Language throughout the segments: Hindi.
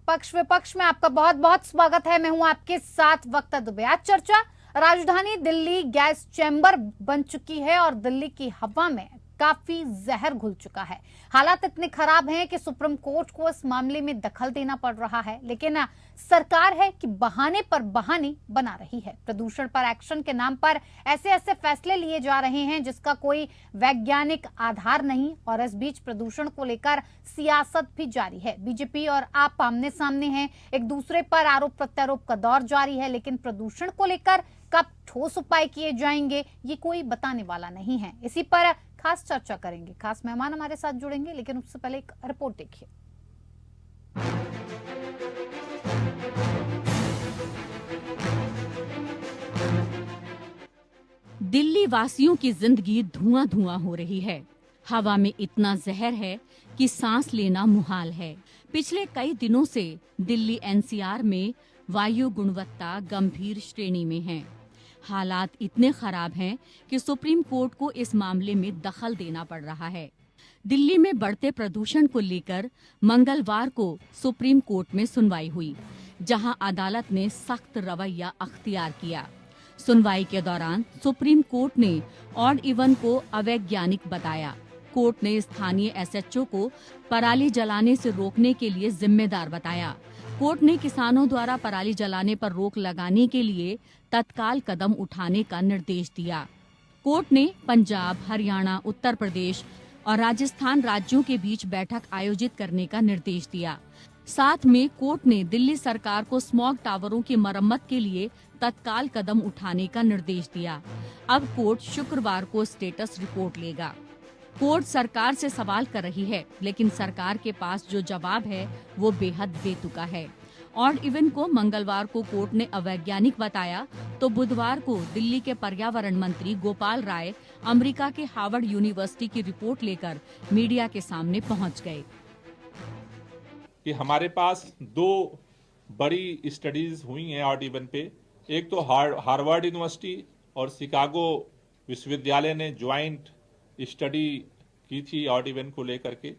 पक्ष विपक्ष में आपका बहुत बहुत स्वागत है। मैं हूं आपके साथ वक्त दुबे। आज चर्चा राजधानी दिल्ली गैस चैम्बर बन चुकी है और दिल्ली की हवा में काफी जहर घुल चुका है। हालात इतने खराब हैं कि सुप्रीम कोर्ट को इस मामले में दखल देना पड़ रहा है, लेकिन सरकार है कि बहाने पर बहाने बना रही है। प्रदूषण पर एक्शन के नाम पर ऐसे ऐसे फैसले लिए जा रहे हैं जिसका कोई वैज्ञानिक आधार नहीं, और इस बीच प्रदूषण को लेकर सियासत भी जारी है। बीजेपी और आप आमने सामने हैं, एक दूसरे पर आरोप प्रत्यारोप का दौर जारी है, लेकिन प्रदूषण को लेकर कब ठोस उपाय किए जाएंगे ये कोई बताने वाला नहीं है। इसी पर खास चर्चा करेंगे, खास मेहमान हमारे साथ जुड़ेंगे, लेकिन उससे पहले एक रिपोर्ट देखिए। दिल्ली वासियों की जिंदगी धुआं धुआं हो रही है। हवा में इतना जहर है कि सांस लेना मुहाल है। पिछले कई दिनों से दिल्ली एनसीआर में वायु गुणवत्ता गंभीर श्रेणी में है। हालात इतने खराब हैं कि सुप्रीम कोर्ट को इस मामले में दखल देना पड़ रहा है। दिल्ली में बढ़ते प्रदूषण को लेकर मंगलवार को सुप्रीम कोर्ट में सुनवाई हुई, जहां अदालत ने सख्त रवैया अख्तियार किया। सुनवाई के दौरान सुप्रीम कोर्ट ने ऑड इवन को अवैज्ञानिक बताया। कोर्ट ने स्थानीय एसएचओ को पराली जलाने से रोकने के लिए जिम्मेदार बताया। कोर्ट ने किसानों द्वारा पराली जलाने पर रोक लगाने के लिए तत्काल कदम उठाने का निर्देश दिया। कोर्ट ने पंजाब, हरियाणा, उत्तर प्रदेश और राजस्थान राज्यों के बीच बैठक आयोजित करने का निर्देश दिया। साथ में कोर्ट ने दिल्ली सरकार को स्मॉग टावरों की मरम्मत के लिए तत्काल कदम उठाने का निर्देश दिया। अब कोर्ट शुक्रवार को स्टेटस रिपोर्ट लेगा। कोर्ट सरकार से सवाल कर रही है, लेकिन सरकार के पास जो जवाब है वो बेहद बेतुका है। ऑड इवन को मंगलवार को कोर्ट ने अवैज्ञानिक बताया तो बुधवार को दिल्ली के पर्यावरण मंत्री गोपाल राय अमेरिका के हार्वर्ड यूनिवर्सिटी की रिपोर्ट लेकर मीडिया के सामने पहुंच गए। कि हमारे पास दो बड़ी स्टडीज हुई हैं ऑड इवन पे। एक तो हार्वर्ड यूनिवर्सिटी और शिकागो विश्वविद्यालय ने ज्वाइंट स्टडी की थी ऑड इवन को लेकर के,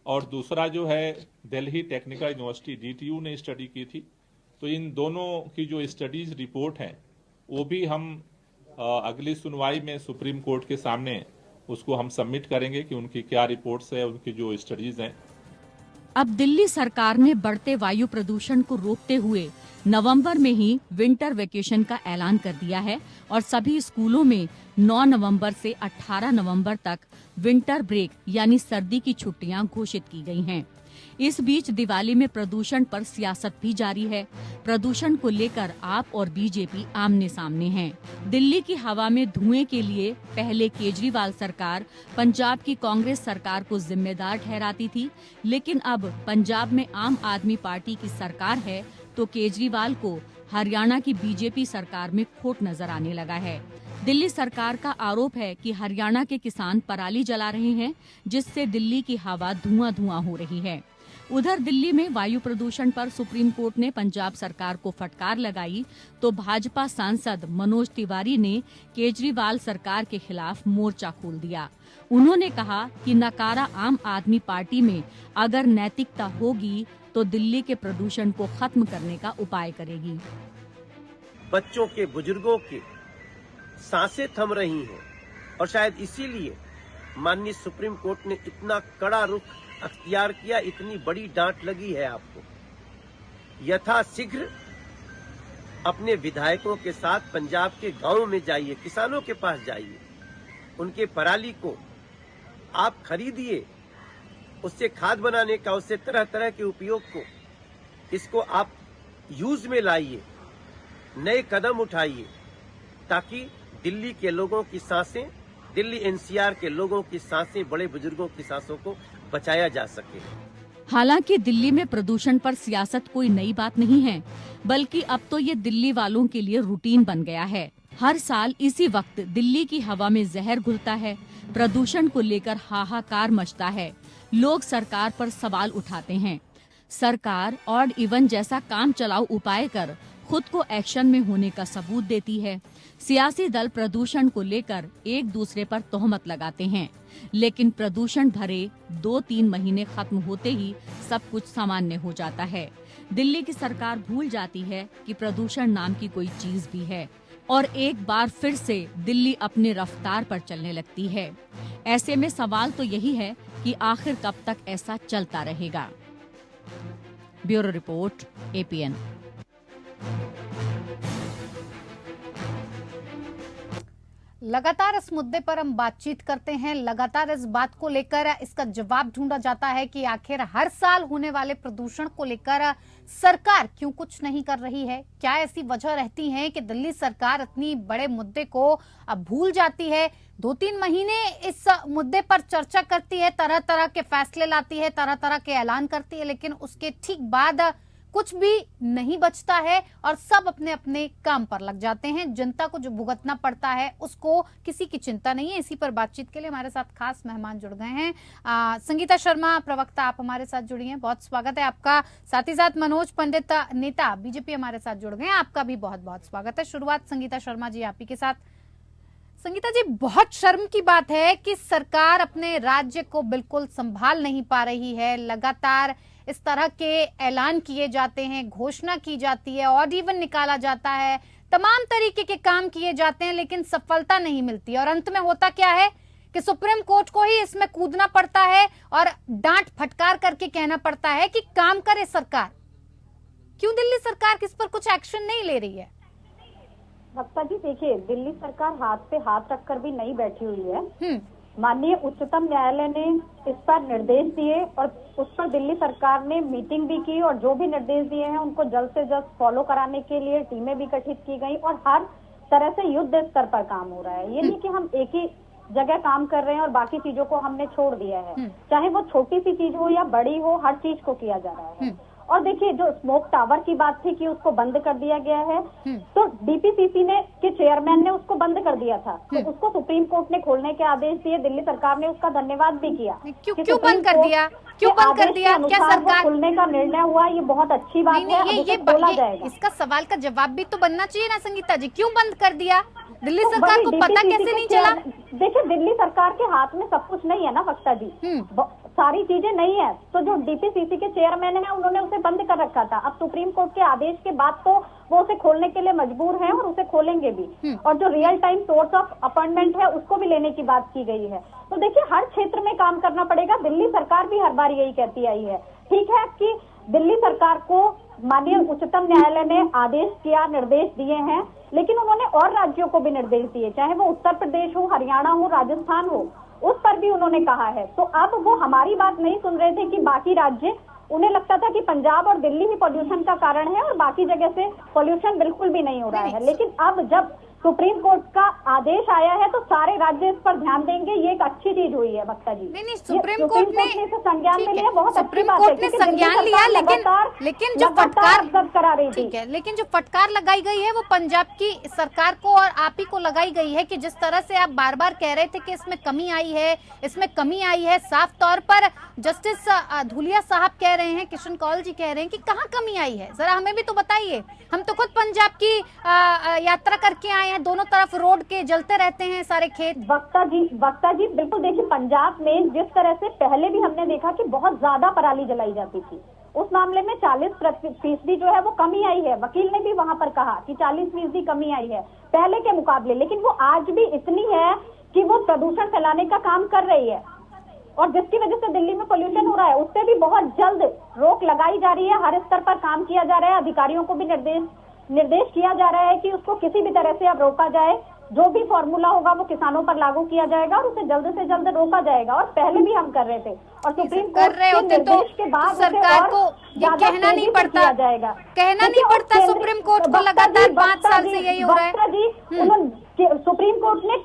और दूसरा जो है दिल्ली टेक्निकल यूनिवर्सिटी डीटीयू ने स्टडी की थी। तो इन दोनों की जो स्टडीज रिपोर्ट हैं वो भी हम अगली सुनवाई में सुप्रीम कोर्ट के सामने उसको हम सबमिट करेंगे कि उनकी क्या रिपोर्ट्स है, उनकी जो स्टडीज हैं। अब दिल्ली सरकार ने बढ़ते वायु प्रदूषण को रोकते हुए नवंबर में ही विंटर वेकेशन का ऐलान कर दिया है और सभी स्कूलों में 9 नवंबर से 18 नवंबर तक विंटर ब्रेक यानी सर्दी की छुट्टियां घोषित की गई हैं। इस बीच दिवाली में प्रदूषण पर सियासत भी जारी है। प्रदूषण को लेकर आप और बीजेपी आमने सामने हैं। दिल्ली की हवा में धुएं के लिए पहले केजरीवाल सरकार पंजाब की कांग्रेस सरकार को जिम्मेदार ठहराती थी, लेकिन अब पंजाब में आम आदमी पार्टी की सरकार है तो केजरीवाल को हरियाणा की बीजेपी सरकार में खोट नजर आने लगा है। दिल्ली सरकार का आरोप है कि हरियाणा के किसान पराली जला रहे हैं, जिससे दिल्ली की हवा धुआं धुआं हो रही है। उधर दिल्ली में वायु प्रदूषण पर सुप्रीम कोर्ट ने पंजाब सरकार को फटकार लगाई तो भाजपा सांसद मनोज तिवारी ने केजरीवाल सरकार के खिलाफ मोर्चा खोल दिया। उन्होंने कहा कि नकारा आम आदमी पार्टी में अगर नैतिकता होगी तो दिल्ली के प्रदूषण को खत्म करने का उपाय करेगी। बच्चों के, बुजुर्गों के सांसें थम रही हैं और शायद इसीलिए माननीय सुप्रीम कोर्ट ने इतना कड़ा रुख अख्तियार किया, इतनी बड़ी डांट लगी है आपको। यथाशीघ्र अपने विधायकों के साथ पंजाब के गांवों में जाइए, किसानों के पास जाइए, उनके पराली को आप खरीदिए, उससे खाद बनाने का, उससे तरह तरह के उपयोग को, इसको आप यूज में लाइए, नए कदम उठाइए ताकि दिल्ली के लोगों की सांसें, दिल्ली एनसीआर के लोगों की सांसें, बड़े बुजुर्गों की सांसों को बचाया जा सके। हालांकि दिल्ली में प्रदूषण पर सियासत कोई नई बात नहीं है, बल्कि अब तो ये दिल्ली वालों के लिए रूटीन बन गया है। हर साल इसी वक्त दिल्ली की हवा में जहर घुलता है, प्रदूषण को लेकर हाहाकार मचता है, लोग सरकार पर सवाल उठाते हैं। सरकार ऑड इवन जैसा काम चलाऊ उपाय कर खुद को एक्शन में होने का सबूत देती है। सियासी दल प्रदूषण को लेकर एक दूसरे पर तोहमत लगाते हैं, लेकिन प्रदूषण भरे 2-3 महीने खत्म होते ही सब कुछ सामान्य हो जाता है। दिल्ली की सरकार भूल जाती है कि प्रदूषण नाम की कोई चीज भी है और एक बार फिर से दिल्ली अपनी रफ्तार पर चलने लगती है। ऐसे में सवाल तो यही है कि आखिर कब तक ऐसा चलता रहेगा। Bureau report, APN। लगातार इस मुद्दे पर हम बातचीत करते हैं, लगातार इस बात को लेकर इसका जवाब ढूंढा जाता है कि आखिर हर साल होने वाले प्रदूषण को लेकर सरकार क्यों कुछ नहीं कर रही है। क्या ऐसी वजह रहती है कि दिल्ली सरकार इतनी बड़े मुद्दे को अब भूल जाती है। 2-3 महीने इस मुद्दे पर चर्चा करती है, तरह तरह के फैसले लाती है, तरह तरह के ऐलान करती है, लेकिन उसके ठीक बाद कुछ भी नहीं बचता है और सब अपने अपने काम पर लग जाते हैं। जनता को जो भुगतना पड़ता है उसको किसी की चिंता नहीं है। इसी पर बातचीत के लिए हमारे साथ खास मेहमान जुड़ गए हैं। संगीता शर्मा, प्रवक्ता, आप हमारे साथ जुड़ी हैं, बहुत स्वागत है आपका। साथ ही साथ मनोज पंडित, नेता बीजेपी, हमारे साथ जुड़ गए हैं, आपका भी बहुत बहुत स्वागत है। शुरुआत संगीता शर्मा जी आप ही के साथ। संगीता जी, बहुत शर्म की बात है कि सरकार अपने राज्य को बिल्कुल संभाल नहीं पा रही है। लगातार इस तरह के ऐलान किए जाते हैं, घोषणा की जाती है, ऑड इवन निकाला जाता है, तमाम तरीके के काम किए जाते हैं, लेकिन सफलता नहीं मिलती और अंत में होता क्या है कि सुप्रीम कोर्ट को ही इसमें कूदना पड़ता है और डांट फटकार करके कहना पड़ता है कि काम करे सरकार। क्यों दिल्ली सरकार किस पर कुछ एक्शन नहीं ले रही है? भक्ता जी देखिए, दिल्ली सरकार हाथ पे हाथ रखकर भी नहीं बैठी हुई है। माननीय उच्चतम न्यायालय ने इस पर निर्देश दिए और उस पर दिल्ली सरकार ने मीटिंग भी की और जो भी निर्देश दिए हैं उनको जल्द से जल्द फॉलो कराने के लिए टीमें भी गठित की गई और हर तरह से युद्ध स्तर पर काम हो रहा है। ये नहीं कि हम एक ही जगह काम कर रहे हैं और बाकी चीजों को हमने छोड़ दिया है, चाहे वो छोटी सी चीज हो या बड़ी हो, हर चीज को किया जा रहा है। और देखिए, जो स्मोक टावर की बात थी कि उसको बंद कर दिया गया है, तो डीपीसीसी ने के चेयरमैन ने उसको बंद कर दिया था, तो उसको सुप्रीम कोर्ट ने खोलने के आदेश दिए। दिल्ली सरकार ने उसका धन्यवाद भी किया। क्यों बंद कर दिया? क्यों बंद कर दिया? क्या सरकार खोलने का निर्णय हुआ, ये बहुत अच्छी बात है। ये बोला जाएगा। इसका सवाल का जवाब भी तो बनना चाहिए ना संगीता जी, क्यों बंद कर दिया? दिल्ली सरकार को पता कैसे नहीं चला? देखिए, दिल्ली सरकार के हाथ में सब कुछ नहीं है ना भक्ता जी, सारी चीजें नहीं है। तो जो डीपीसीसी के चेयरमैन है उन्होंने उसे बंद कर रखा था। अब सुप्रीम कोर्ट के आदेश के बाद तो वो उसे खोलने के लिए मजबूर हैं और उसे खोलेंगे भी। और जो real time source of appointment है उसको भी लेने की बात की गई है। तो देखिए, हर क्षेत्र में काम करना पड़ेगा। दिल्ली सरकार भी हर बार यही कहती आई है। ठीक है कि दिल्ली सरकार को माननीय उच्चतम न्यायालय ने आदेश किया, निर्देश दिए हैं, लेकिन उन्होंने और राज्यों को भी निर्देश दिए, चाहे वो उत्तर प्रदेश हो, हरियाणा हो, राजस्थान हो, उस पर भी उन्होंने कहा है। तो अब वो हमारी बात नहीं सुन रहे थे कि बाकी राज्य, उन्हें लगता था कि पंजाब और दिल्ली ही पोल्यूशन का कारण है और बाकी जगह से पोल्यूशन बिल्कुल भी नहीं हो रहा है। लेकिन अब जब सुप्रीम कोर्ट का आदेश आया है तो सारे राज्य इस पर ध्यान देंगे। ये एक अच्छी चीज हुई है भक्ता जी। नहीं, सुप्रीम कोर्ट ने इसे संज्ञान में लिया, बहुत अच्छी बात है। सुप्रीम कोर्ट ने संज्ञान लिया, लेकिन जो फटकार करा रही थी, ठीक है, लेकिन जो फटकार लगाई गई है वो पंजाब की सरकार को और आप ही को लगाई गई है कि जिस तरह से आप बार बार कह रहे थे कि इसमें कमी आई है, इसमें कमी आई है। साफ तौर पर जस्टिस धुलिया साहब कह रहे हैं, किशन कौल जी कह रहे हैं कि कहाँ कमी आई है, जरा हमें भी तो बताइए। हम तो खुद पंजाब की यात्रा करके आए हैं, दोनों तरफ रोड के जलते रहते हैं सारे खेत। वक्ता जी बिल्कुल, देखिए पंजाब में जिस तरह से पहले भी हमने देखा कि बहुत ज्यादा पराली जलाई जाती थी, उस मामले में 40% जो है वो कमी आई है। वकील ने भी वहां पर कहा कि 40% कमी आई है पहले के मुकाबले, लेकिन वो आज भी इतनी है कि वो प्रदूषण फैलाने का काम कर रही है और जिसकी वजह से दिल्ली में पोल्यूशन हो रहा है, उससे भी बहुत जल्द रोक लगाई जा रही है। हर स्तर पर काम किया जा रहा है, अधिकारियों को भी निर्देश किया जा रहा है कि उसको किसी भी तरह से अब रोका जाए। जो भी फॉर्मूला होगा वो किसानों पर लागू किया जाएगा और उसे जल्द से जल्द रोका जाएगा। और पहले भी हम कर रहे थे और सुप्रीम कोर्ट के निर्देश के बाद सरकार को ये कहना नहीं पड़ता, जाएगा कहना नहीं पड़ता सुप्रीम कोर्ट को लगातार 5 साल से यही हो रहा है। सुप्रीम कोर्ट ने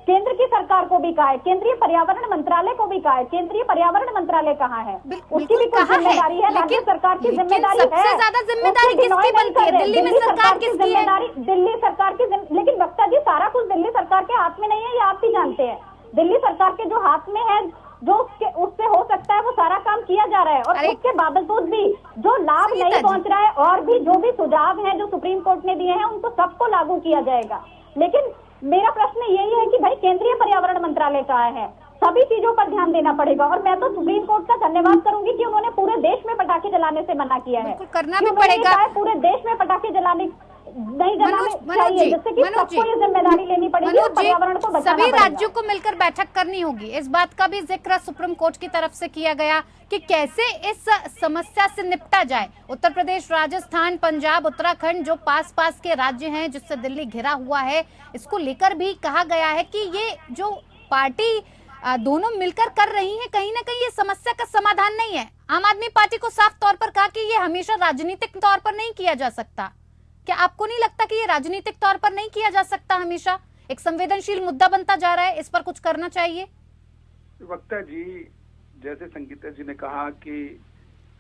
केंद्र की सरकार को भी कहा है, केंद्रीय पर्यावरण मंत्रालय को भी कहा है। केंद्रीय पर्यावरण मंत्रालय कहाँ है? उसकी भी कुछ जिम्मेदारी है, राज्य सरकार की जिम्मेदारी है। सबसे ज्यादा जिम्मेदारी किसकी बनती है? दिल्ली में सरकार की जिम्मेदारी, दिल्ली सरकार की। लेकिन भक्ता जी, सारा कुछ दिल्ली सरकार के हाथ में नहीं है, ये आप भी जानते हैं। दिल्ली सरकार के जो हाथ में है, जो उससे हो सकता है वो सारा काम किया जा रहा है और उसके बावजूद भी जो लाभ नहीं पहुंच रहा है और भी जो भी सुझाव हैं जो सुप्रीम कोर्ट ने दिए हैं उनको सबको लागू किया जाएगा। लेकिन मेरा प्रश्न यही है कि भाई केंद्रीय पर्यावरण मंत्रालय कहाँ है? सभी चीजों पर ध्यान देना पड़ेगा। और मैं तो सुप्रीम कोर्ट का धन्यवाद करूंगी कि उन्होंने पूरे देश में पटाखे जलाने से मना किया है। बिल्कुल करना कि भी उन्होंने पड़ेगा। कहा है पूरे देश में पटाखे जलाने नहीं जलाने चाहिए, जिससे कि सबको ये जिम्मेदारी लेनी पड़ेगी और पर्यावरण को बचाना सभी पड़ेगा। राज्यों को मिलकर बैठक करनी होगी। इस बात का भी जिक्र सुप्रीम कोर्ट की तरफ से किया गया कि कैसे इस समस्या से निपटा जाए। उत्तर प्रदेश, राजस्थान, पंजाब, उत्तराखंड जो पास के राज्य हैं जिससे दिल्ली घिरा हुआ है, इसको लेकर भी कहा गया है कि ये जो पार्टी दोनों मिलकर कर रही है, कहीं ना कहीं ये समस्या का समाधान नहीं है। आम आदमी पार्टी को साफ तौर पर कहा कि ये हमेशा राजनीतिक तौर पर नहीं किया जा सकता। क्या आपको नहीं लगता कि ये राजनीतिक तौर पर नहीं किया जा सकता? हमेशा एक संवेदनशील मुद्दा बनता जा रहा है, इस पर कुछ करना चाहिए। वक्ता जी, जैसे संगीता जी ने कहा कि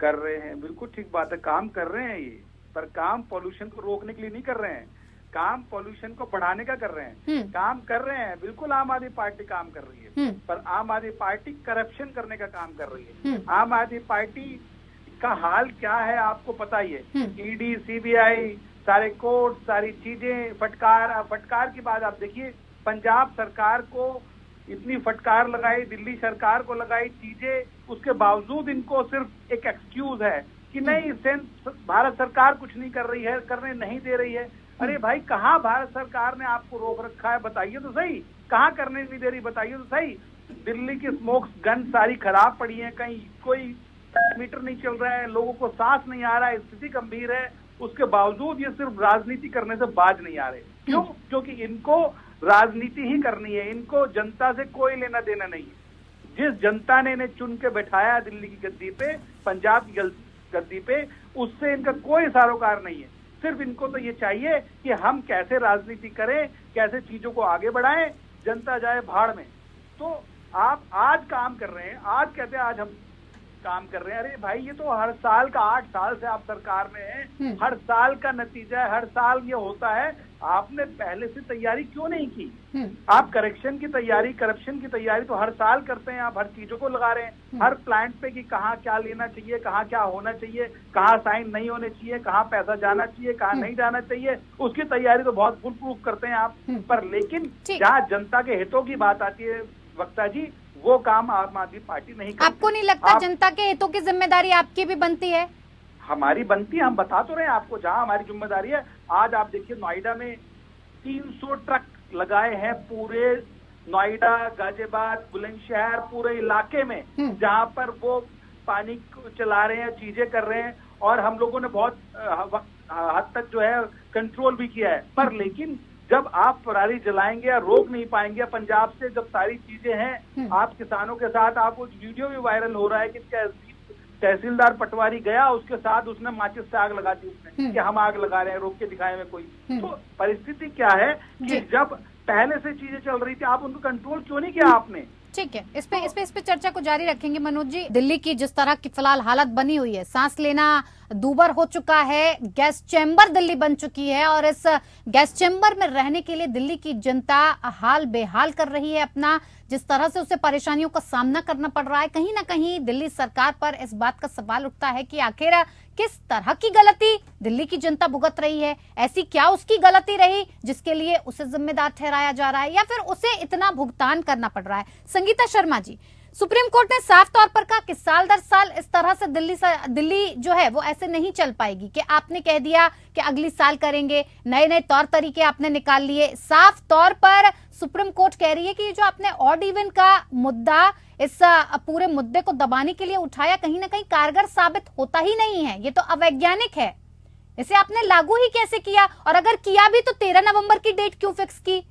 कर रहे हैं, बिल्कुल ठीक बात है, काम कर रहे हैं ये, पर काम पॉल्यूशन को रोकने के लिए नहीं कर रहे हैं, काम पॉल्यूशन को बढ़ाने का कर रहे हैं। काम कर रहे हैं, बिल्कुल आम आदमी पार्टी काम कर रही है, पर आम आदमी पार्टी करप्शन करने का काम कर रही है। आम आदमी पार्टी का हाल क्या है आपको पता ही है। ईडी, सीबीआई, सारे कोर्ट, सारी चीजें, फटकार की बात आप देखिए, पंजाब सरकार को इतनी फटकार लगाई, दिल्ली सरकार को लगाई चीजें, उसके बावजूद इनको सिर्फ एक एक्सक्यूज है कि नहीं, भारत सरकार कुछ नहीं कर रही है, करने नहीं दे रही है। अरे भाई, कहाँ भारत सरकार ने आपको रोक रखा है, बताइए तो सही, कहाँ करने नहीं दे रही, बताइए तो सही। दिल्ली की स्मोक गन सारी खराब पड़ी है, कहीं कोई मीटर नहीं चल रहा है, लोगों को सांस नहीं आ रहा है, स्थिति गंभीर है। उसके बावजूद ये सिर्फ राजनीति करने से बाज नहीं आ रहे। क्यों? क्योंकि इनको राजनीति ही करनी है, इनको जनता से कोई लेना देना नहीं है। जिस जनता ने इन्हें चुन के बैठाया दिल्ली की गद्दी पे, पंजाब की गद्दी पे, उससे इनका कोई सरोकार नहीं है। सिर्फ इनको तो ये चाहिए कि हम कैसे राजनीति करें, कैसे चीजों को आगे बढ़ाएं, जनता जाए भाड़ में। तो आप आज काम कर रहे हैं, आज कहते हैं आज हम काम कर रहे हैं। अरे भाई, ये तो हर साल का 8 साल से आप सरकार में हैं, हर साल का नतीजा है, हर साल ये होता है। आपने पहले से तैयारी क्यों नहीं की? आप करप्शन की तैयारी तो हर साल करते हैं, आप हर चीजों को लगा रहे हैं, हर प्लांट पे कि कहाँ क्या लेना चाहिए, कहाँ क्या होना चाहिए, कहाँ साइन नहीं होने चाहिए, कहाँ पैसा जाना चाहिए, कहाँ नहीं जाना चाहिए, उसकी तैयारी तो बहुत फुल प्रूफ करते हैं आप। पर लेकिन जहाँ जनता के हितों की बात आती है वक्ता जी, वो काम आम आदमी पार्टी नहीं करती। आपको नहीं लगता जनता के हितों की जिम्मेदारी आपकी भी बनती है? हमारी बनती है, हम बता तो रहे हैं आपको जहां हमारी जिम्मेदारी है। आज आप देखिए, नोएडा में 300 ट्रक लगाए हैं, पूरे नोएडा, गाजियाबाद, बुलंदशहर, पूरे इलाके में, जहां पर वो पानी चला रहे हैं, चीजें कर रहे हैं, और हम लोगों ने बहुत हद तक जो है कंट्रोल भी किया है। पर लेकिन जब आप पराली जलाएंगे या रोक नहीं पाएंगे, पंजाब से जब सारी चीजें हैं, आप किसानों के साथ, आप वो वीडियो भी वायरल हो रहा है कि तहसीलदार पटवारी गया, उसके साथ उसने माचिस से आग लगा दी उसने, कि हम आग लगा रहे हैं, रोक के दिखाए में कोई। तो परिस्थिति क्या है कि जब पहले से चीजें चल रही थी, आप उनको कंट्रोल क्यों नहीं किया आपने? ठीक है, इस पे चर्चा को जारी रखेंगे। मनोज जी, दिल्ली की जिस तरह की फिलहाल हालत बनी हुई है, सांस लेना दूभर हो चुका है, गैस चैम्बर दिल्ली बन चुकी है, और इस गैस चैम्बर में रहने के लिए दिल्ली की जनता हाल बेहाल कर रही है अपना। जिस तरह से उसे परेशानियों का सामना करना पड़ रहा है, कहीं ना कहीं दिल्ली सरकार पर इस बात का सवाल उठता है कि आखिर किस तरह की गलती दिल्ली की जनता भुगत रही है? ऐसी क्या उसकी गलती रही जिसके लिए उसे जिम्मेदार ठहराया जा रहा है, या फिर उसे इतना भुगतान करना पड़ रहा है? संगीता शर्मा जी, सुप्रीम कोर्ट ने साफ तौर पर कहा कि साल दर साल इस तरह से दिल्ली जो है वो ऐसे नहीं चल पाएगी, कि आपने कह दिया कि अगली साल करेंगे, नए नए तौर तरीके आपने निकाल लिए। साफ तौर पर सुप्रीम कोर्ट कह रही है कि जो आपने ऑड इवन का मुद्दा, इस पूरे मुद्दे को दबाने के लिए उठाया, कहीं ना कहीं कारगर साबित होता ही नहीं है, ये तो अवैज्ञानिक है। इसे आपने लागू ही कैसे किया, और अगर किया भी तो 13 नवंबर की डेट क्यों फिक्स की?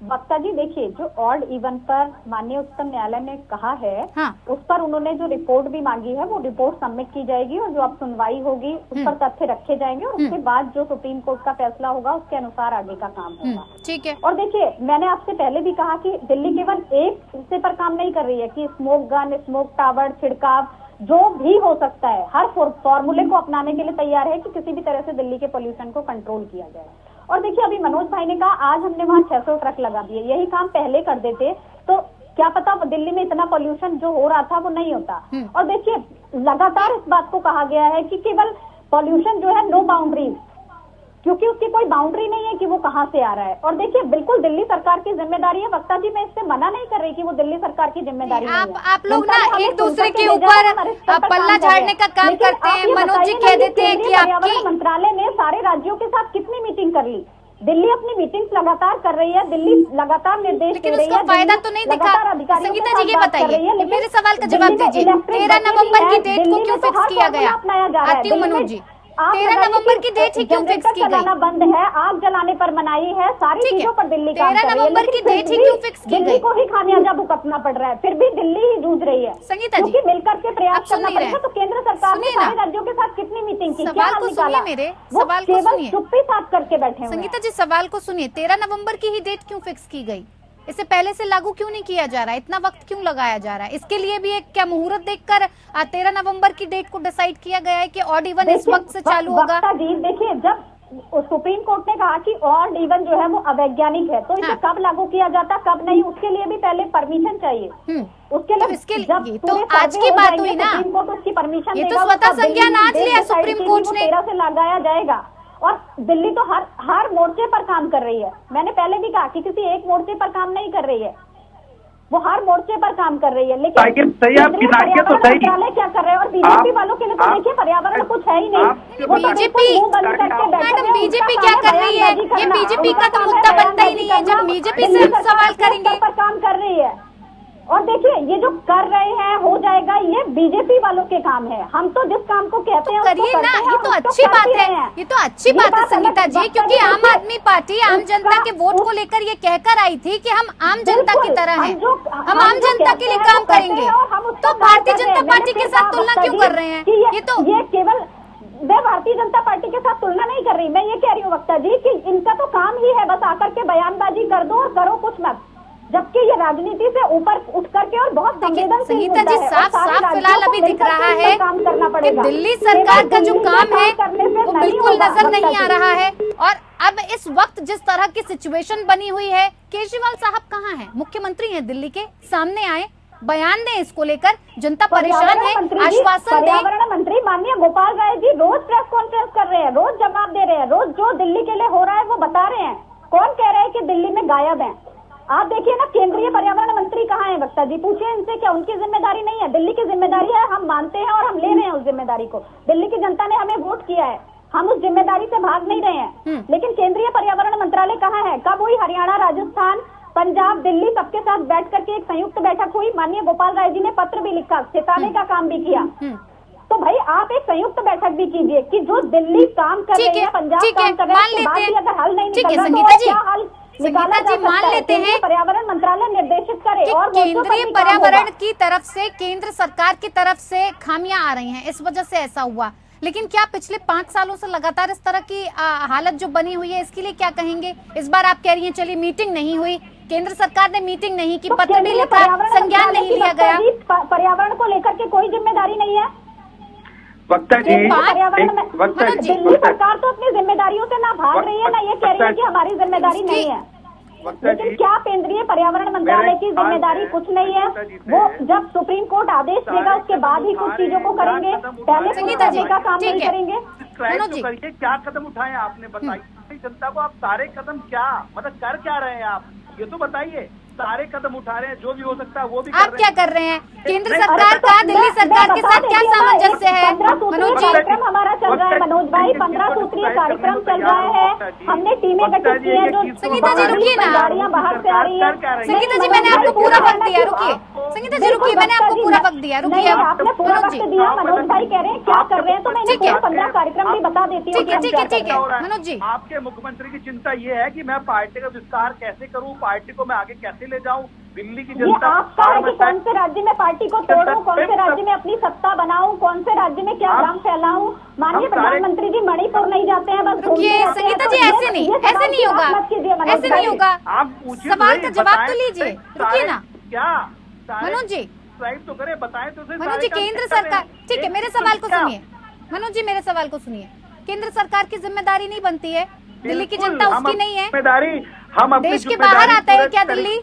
वक्ता जी देखिए, जो ऑड इवन पर माननीय उच्चतम न्यायालय ने कहा है, उस पर उन्होंने जो रिपोर्ट भी मांगी है, वो रिपोर्ट सबमिट की जाएगी, और जो अब सुनवाई होगी उस पर तथ्य रखे जाएंगे, और उसके बाद जो सुप्रीम कोर्ट का फैसला होगा उसके अनुसार आगे का काम होगा। ठीक है। और देखिए, मैंने आपसे पहले भी कहा कि दिल्ली केवल एक हिस्से पर काम नहीं कर रही है, कि स्मोक गन, स्मोक टावर, छिड़काव जो भी हो सकता है, हर फॉर्मूले को अपनाने के लिए तैयार है कि किसी भी तरह से दिल्ली के पोल्यूशन को कंट्रोल किया जाए। और देखिए, अभी मनोज भाई ने कहा आज हमने वहां 600 ट्रक लगा दिए, यही काम पहले कर देते तो क्या पता दिल्ली में इतना पोल्यूशन जो हो रहा था वो नहीं होता। और देखिए, लगातार इस बात को कहा गया है कि केवल पोल्यूशन जो है नो बाउंड्रीज, क्योंकि उसकी कोई बाउंड्री नहीं है कि कि वो कहाँ से आ रहा है। और देखिए बिल्कुल दिल्ली सरकार की जिम्मेदारी है वक्ता जी, मैं इससे मना नहीं कर रही कि वो दिल्ली सरकार की जिम्मेदारी नहीं है। आप लोग ना एक दूसरे के ऊपर पल्ला झाड़ने का काम करते हैं। मनोज जी कह देते हैं कि आपकी मंत्रालय ने सारे राज्यों के साथ कितनी मीटिंग कर ली। दिल्ली अपनी मीटिंग्स लगातार कर रही है, दिल्ली लगातार निर्देश दे रही है, उसका फायदा तो नहीं दिखा। संगीता जी ये बताइए, मेरे सवाल का जवाब दीजिए। 13 नवंबर की डेट को क्यों फिक्स किया गया? आती हूँ मनोज जी, 13 नवंबर की डेट ही क्यों फिक्स की गई? बंद है, आग जलाने पर मनाही है, सारी चीजों पर दिल्ली 13 नवंबर की डेट ही क्यों फिक्स की गई? दिल्ली को ही खामियाजा भुगतना पड़ रहा है, फिर भी दिल्ली ही जूझ रही है। संगीता जी मिलकर के प्रयास करना पड़ेगा। तो केंद्र सरकार ने सारे राज्यों के साथ कितनी मीटिंग की, क्या हाल निकाला? मेरे सवाल को सुनिए, चुप्पी साथ करके बैठे हैं। संगीता जी सवाल को सुनिए, 13 नवंबर की ही डेट क्यों फिक्स की गई? इसे पहले से लागू क्यों नहीं किया जा रहा है? इतना वक्त क्यों लगाया जा रहा है? इसके लिए भी एक क्या मुहूर्त देखकर 13 नवंबर की डेट को डिसाइड किया गया है कि ऑड इवन इस वक्त से चालू होगा? जी देखिए, जब सुप्रीम कोर्ट ने कहा कि ऑड इवन जो है वो अवैज्ञानिक है, तो इसे कब लागू किया जाता कब नहीं, उसके लिए भी पहले परमिशन चाहिए। उसके लिए इसके लिए तो आज की बात हुई ना, सुप्रीम कोर्ट उसकी परमिशन, ये तो स्वतः संज्ञान आज लिया सुप्रीम कोर्ट ने। 13 से लगाया जाएगा। और दिल्ली तो हर मोर्चे पर काम कर रही है। मैंने पहले भी कहा कि किसी एक मोर्चे पर काम नहीं कर रही है, वो हर मोर्चे पर काम कर रही है। लेकिन सही आपकी नाट्य तो सही क्या कर रहे हैं? और बीजेपी वालों के लिए तो देखिए पर्यावरण कुछ है ही नहीं। बीजेपी मैडम बीजेपी क्या कर रही है? ये बीजेपी का तो मुद्दा बनता ही नहीं है जब बीजेपी से हम सवाल करेंगे। पर काम कर रही है। और देखिए ये जो कर रहे हैं हो जाएगा, ये बीजेपी वालों के काम है। हम तो जिस काम को कहते हैं करिए ना, ये तो अच्छी बात है, ये तो अच्छी बात है संगीता जी, क्योंकि आम आदमी पार्टी आम जनता के वोट को लेकर ये कहकर आई थी कि हम आम जनता की तरह हैं, हम आम जनता के लिए काम करेंगे। तो भारतीय जनता पार्टी के साथ तुलना क्यों कर रहे हैं? ये तो ये केवल मैं भारतीय जनता पार्टी के साथ तुलना नहीं कर रही, मैं ये कह रही हूँ वक्ता जी कि इनका तो काम ही है बस आकर के बयानबाजी कर दो और करो कुछ मत, जबकि ये राजनीति से ऊपर उठ करके और बहुत संगीता जी साफ फिलहाल अभी दिख रहा है कि दिल्ली सरकार का जो काम है वो बिल्कुल नजर नहीं आ रहा है। और अब इस वक्त जिस तरह की सिचुएशन बनी हुई है, केजरीवाल साहब कहाँ हैं? मुख्यमंत्री हैं दिल्ली के, सामने आए, बयान दें इसको लेकर, जनता परेशान है, आश्वासन दें। पर्यावरण मंत्री माननीय गोपाल राय जी रोज प्रेस कॉन्फ्रेंस कर रहे हैं, रोज जवाब दे रहे हैं, रोज जो दिल्ली के लिए हो रहा है वो बता रहे हैं। कौन कह रहे हैं कि दिल्ली में गायब है? आप देखिए ना, केंद्रीय पर्यावरण मंत्री कहाँ है? वक्ता जी पूछिए इनसे, क्या उनकी जिम्मेदारी नहीं है? दिल्ली की जिम्मेदारी है, हम मानते हैं और हम ले रहे हैं उस जिम्मेदारी को। दिल्ली की जनता ने हमें वोट किया है, हम उस जिम्मेदारी से भाग नहीं रहे हैं। लेकिन केंद्रीय पर्यावरण मंत्रालय कहाँ है? कब हुई? हरियाणा, राजस्थान, पंजाब, दिल्ली सबके साथ बैठ करके एक संयुक्त बैठक हुई। माननीय गोपाल राय जी ने पत्र भी लिखा, चेताने का काम भी किया। तो भाई आप एक संयुक्त बैठक भी कीजिए कि जो दिल्ली काम कर रही है, पंजाब काम कर रहा है, अगर हल नहीं निकल रहा तो क्या हल संगीता जी मान लेते हैं पर्यावरण मंत्रालय निर्देशित करे और केंद्रीय पर्यावरण की तरफ से, केंद्र सरकार की तरफ से खामियां आ रही हैं, इस वजह से ऐसा हुआ। लेकिन क्या पिछले 5 सालों से लगातार इस तरह की हालत जो बनी हुई है, इसके लिए क्या कहेंगे? इस बार आप कह रही हैं चलिए मीटिंग नहीं हुई, केंद्र सरकार ने मीटिंग नहीं की, पत्र भी लिखा, संज्ञान नहीं लिया गया। पर्यावरण को लेकर के कोई जिम्मेदारी नहीं है वक्ता जी। दिल्ली सरकार तो अपनी जिम्मेदारियों से ना भाग रही है, ना ये कह रही है कि हमारी जिम्मेदारी नहीं है। लेकिन क्या केंद्रीय पर्यावरण मंत्रालय की जिम्मेदारी कुछ नहीं है? वो जब सुप्रीम कोर्ट आदेश देगा उसके बाद ही कुछ चीजों को करेंगे, पहले संगीता जी का काम नहीं करेंगे। करिए, क्या कदम उठाए आपने? बताइए जनता को, आप सारे कदम क्या मतलब कर क्या रहे हैं आप, ये तो बताइए। सारे कदम उठा रहे हैं, जो भी हो सकता है वो भी आप क्या कर रहे हैं? केंद्र सरकार का दिल्ली सरकार के साथ क्या सामंजस्य है? मनोज जी, कार्यक्रम हमारा चल रहा है, मनोज भाई 15 सूत्रीय कार्यक्रम चल रहा है, हमने टीमें गठित की है। जो संगीता जी रुकिए ना, गाड़ियां बाहर से आ रही है। संगीता जी मैंने आपको पूरा वक्त दिया, रुकिए संगीता जी रुकिए, मैंने आपको पूरा वक्त दिया, रुकिए। आपने पूरा वक्त दिया, मनोज भाई कह रहे हैं क्या कर रहे हैं, तो मैंने पूरा 15 कार्यक्रम भी बता देती हूँ। ठीक है मनोज जी। आपके मुख्यमंत्री की चिंता ये है कि मैं पार्टी का विस्तार कैसे करूं, पार्टी को मैं आगे कैसे ले जाऊं, दिल्ली की जनता आपका है कि कौन से राज्य में पार्टी को तोड़ूं, कौन से राज्य में अपनी सत्ता बनाऊं, कौन से राज्य में क्या भ्रम फैलाऊं। माननीय प्रधानमंत्री जी मणिपुर नहीं जाते हैं, बस रुकिए संगीता जी, ऐसे नहीं होगा, ऐसे नहीं होगा। आप सवाल का जवाब तो लीजिए, रुकिए ना क्या मनोज जी, तो करे बताएं तो। मनोज जी केंद्र सरकार, ठीक है मेरे सवाल को सुनिए, मनोज जी मेरे सवाल को सुनिए। केंद्र सरकार की जिम्मेदारी नहीं बनती है? दिल्ली की जनता उसकी नहीं है? जिम्मेदारी हम देश के बाहर आता है क्या दिल्ली?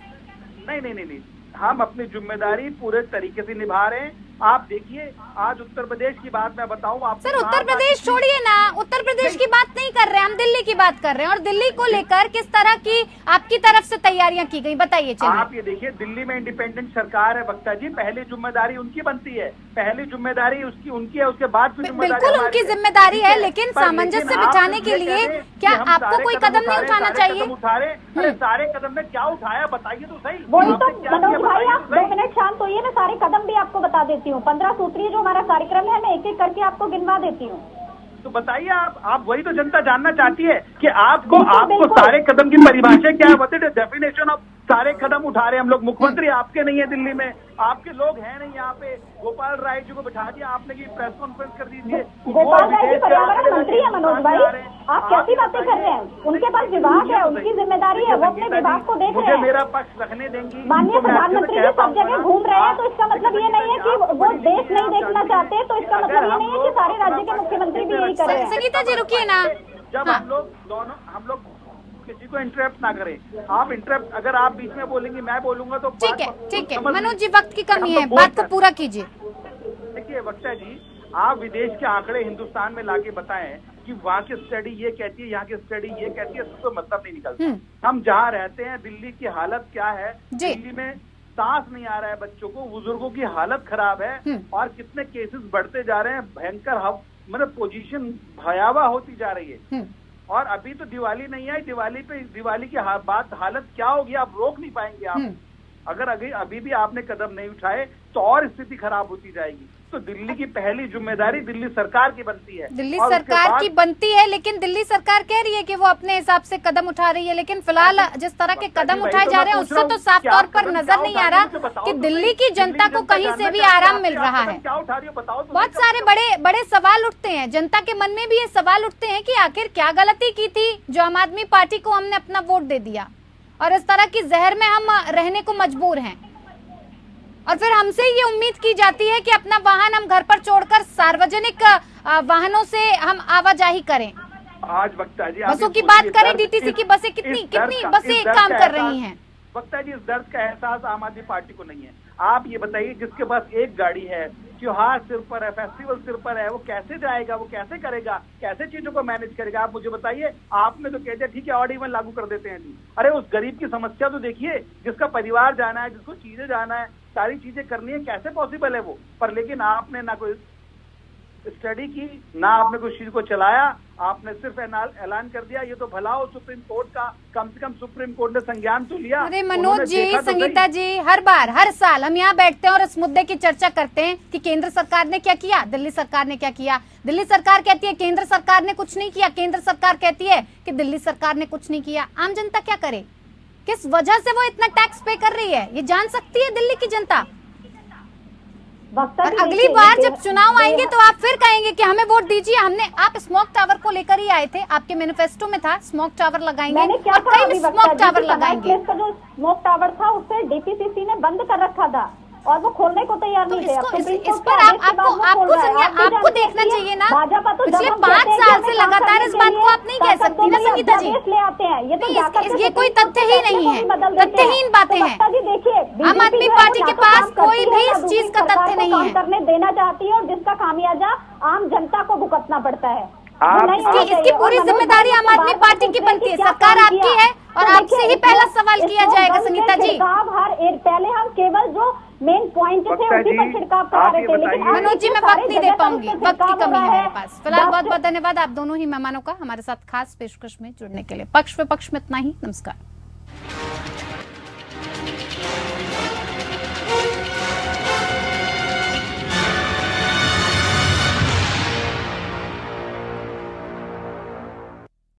नहीं, हम अपनी जिम्मेदारी पूरे तरीके से निभा रहे हैं। आप देखिए, आज उत्तर प्रदेश की बात मैं बताऊं आपको। सर उत्तर प्रदेश छोड़िए ना, उत्तर प्रदेश की बात नहीं कर रहे हैं हम, दिल्ली की बात कर रहे हैं। और दिल्ली को लेकर किस तरह की आपकी तरफ से तैयारियां की गई, बताइए। चलिए, आप ये देखिए, दिल्ली में इंडिपेंडेंट सरकार है वक्ता जी, पहली जिम्मेदारी उनकी बनती है, पहली जिम्मेदारी उनकी है, उसके बाद फिर जिम्मेदारी बिल्कुल हमारी उनकी जिम्मेदारी है, लेकिन पर सामंजस्य आप बिठाने ये के लिए कह दें क्या कि हम आपको सारे कोई कदम कदम नहीं उठा उठाना रहे, चाहिए? सारे कदम उठा रहे, अरे सारे कदम में क्या उठाया बताइए तो सही। वही तो आपने क्या मनोज किया भाई, बताइए आप तो 2 सही। मिनट शांत होइए, मैं सारे कदम भी आपको बता देती हूँ। 15 सूत्रीय जो हमारा कार्यक्रम है, मैं एक एक करके आपको गिनवा देती हूँ। तो बताइए, आप वही तो जनता जानना चाहती है कि आपको बिल्कुल। सारे कदम की परिभाषा क्या है, what is the definition of सारे कदम उठा रहे हैं हम लोग। मुख्यमंत्री आपके नहीं है दिल्ली में, आपके लोग हैं नहीं यहाँ पे। गोपाल राय जी को बिठा दिया आपने कि प्रेस कॉन्फ्रेंस कर दीजिए। गोपाल राय जी पर्यावरण मंत्री है मनोज भाई, आप कैसी बातें कर रहे हैं? उनके पास विभाग है, उनकी जिम्मेदारी है, वो अपने विभाग को देख रहे मुझे हैं। मेरा पक्ष रखने देंगी। माननीय प्रधानमंत्री जी सब जगह घूम रहे हैं, तो इसका मतलब ये नहीं है कि वो देश नहीं देखना चाहते, तो इसका मतलब ये नहीं है कि सारे राज्य के मुख्यमंत्री भी यही कर रहे हैं। संगीता जी रुकिए ना। जब हाँ। हम लोग किसी को इंटरप्ट ना करें। आप इंटरप्ट, अगर आप बीच में बोलेंगे, मैं बोलूंगा तो ठीक है, ठीक है समझ मनोज जी, लीजिए। वक्त की कमी हम है, तो बात को बोल पूरा कीजिए। देखिए वक्ता जी, आप विदेश के आंकड़े हिंदुस्तान में लाके बताएं कि वहाँ की स्टडी ये कहती है, यहाँ की स्टडी ये कहती है, इसको मतलब नहीं निकलता। हम जहाँ रहते हैं, दिल्ली की हालत क्या है, जी। दिल्ली में सांस नहीं आ रहा है बच्चों को, बुजुर्गों की हालत खराब है और कितने केसेस बढ़ते जा रहे हैं, भयंकर मतलब पोजीशन भयावह होती जा रही है। और अभी तो दिवाली नहीं आई, दिवाली की हालत क्या होगी आप रोक नहीं पाएंगे। आप अगर अभी भी आपने कदम नहीं उठाए तो और स्थिति खराब होती जाएगी। तो दिल्ली की पहली जिम्मेदारी दिल्ली सरकार की बनती है। दिल्ली और उसके सरकार बाद की बनती है, लेकिन दिल्ली सरकार कह रही है कि वो अपने हिसाब से कदम उठा रही है, लेकिन फिलहाल जिस तरह के कदम वही उठाए तो जा मैं रहे हैं पूछ उससे रहा तो हूँ साफ कि तौर आप पर कदम नजर क्या नहीं उठा आ रही रहा हो, मुझे बताओ कि तो दिल्ली सही। की जनता को कहीं से भी आराम मिल रहा है। क्या उठा रही हो बताओ तो। बहुत सारे बड़े सवाल उठते हैं, जनता के मन में भी ये सवाल उठते हैं कि आखिर क्या गलती की थी जो आम आदमी पार्टी को हमने अपना वोट दे दिया और इस तरह की जहर में हम रहने को मजबूर हैं। और फिर हमसे ये उम्मीद की जाती है कि अपना वाहन हम घर पर छोड़कर सार्वजनिक वाहनों से हम आवाजाही करें। आज वक्ता जी, बसों की बात करें, डीटीसी की बसें कितनी बसें काम कर रही हैं। वक्ता जी, इस दर्द का एहसास आम आदमी पार्टी को नहीं है। आप ये बताइए, जिसके पास एक गाड़ी है, त्योहार सिर पर है, फेस्टिवल सिर पर है, वो कैसे जाएगा, वो कैसे करेगा, कैसे चीजों को मैनेज करेगा? आप मुझे बताइए। आपने तो कह दिया ठीक है, ऑड इवन लागू कर देते हैं जी। अरे उस गरीब की समस्या तो देखिए, जिसका परिवार जाना है, जिसको चीजें जाना है, सारी चीजें करनी है, कैसे पॉसिबल है वो? पर लेकिन आपने ना कोई स्टडी की, ना आपने कुछ चीज को चलाया, आपने सिर्फ ऐलान कर दिया। ये तो भला हो सुप्रीम कोर्ट का, कम से कम सुप्रीम कोर्ट ने संज्ञान तो लिया। अरे मनोज जी, संगीता जी, हर साल हम यहाँ बैठते हैं और इस मुद्दे की चर्चा करते हैं कि केंद्र सरकार ने क्या किया, दिल्ली सरकार ने क्या किया। दिल्ली सरकार कहती है केंद्र सरकार ने कुछ नहीं किया, केंद्र सरकार कहती है कि दिल्ली सरकार ने कुछ नहीं किया। आम जनता क्या करे? किस वजह से वो इतना टैक्स पे कर रही है, ये जान सकती है दिल्ली की जनता। और अगली बार जब चुनाव आएंगे तो आप फिर कहेंगे कि हमें वोट दीजिए। आप स्मोक टावर को लेकर ही आए थे, आपके मैनिफेस्टो में था स्मोक टावर लगाएंगे, मैंने क्या और कई भी कहा स्मोक टावर लगाएंगे। का जो स्मोक टावर था उसे डीपीसीसी ने बंद कर रखा था और वो खोलने को तैयार तो नहीं थे। इस पर आपको देखना चाहिए ना। पिछले 5 साल से लगातार इस बात को आप नहीं कह सकती ना संगीता जी। ले आते हैं ये कोई तथ्य ही नहीं है, तथ्यहीन बातें हैं। देखिए, आम आदमी पार्टी के पास कोई भी इस चीज का तथ्य नहीं है। करने देना चाहती है और जिसका खामियाजा आम जनता को भुगतना पड़ता है। इसकी पूरी जिम्मेदारी आम आदमी पार्टी की बनती है, सरकार आपकी है और आपसे ही पहला सवाल किया जाएगा संगीता जी। पहले हम केवल जो मेन पॉइंट थे उसी पर छिड़काव करा रहे थे, लेकिन मनोज जी मैं वक्त नहीं दे पाऊंगी, वक्त की कमी है मेरे पास। फिलहाल बहुत बहुत धन्यवाद आप दोनों ही मेहमानों का हमारे साथ खास पेशकश में जुड़ने के लिए। पक्ष विपक्ष में इतना ही, नमस्कार।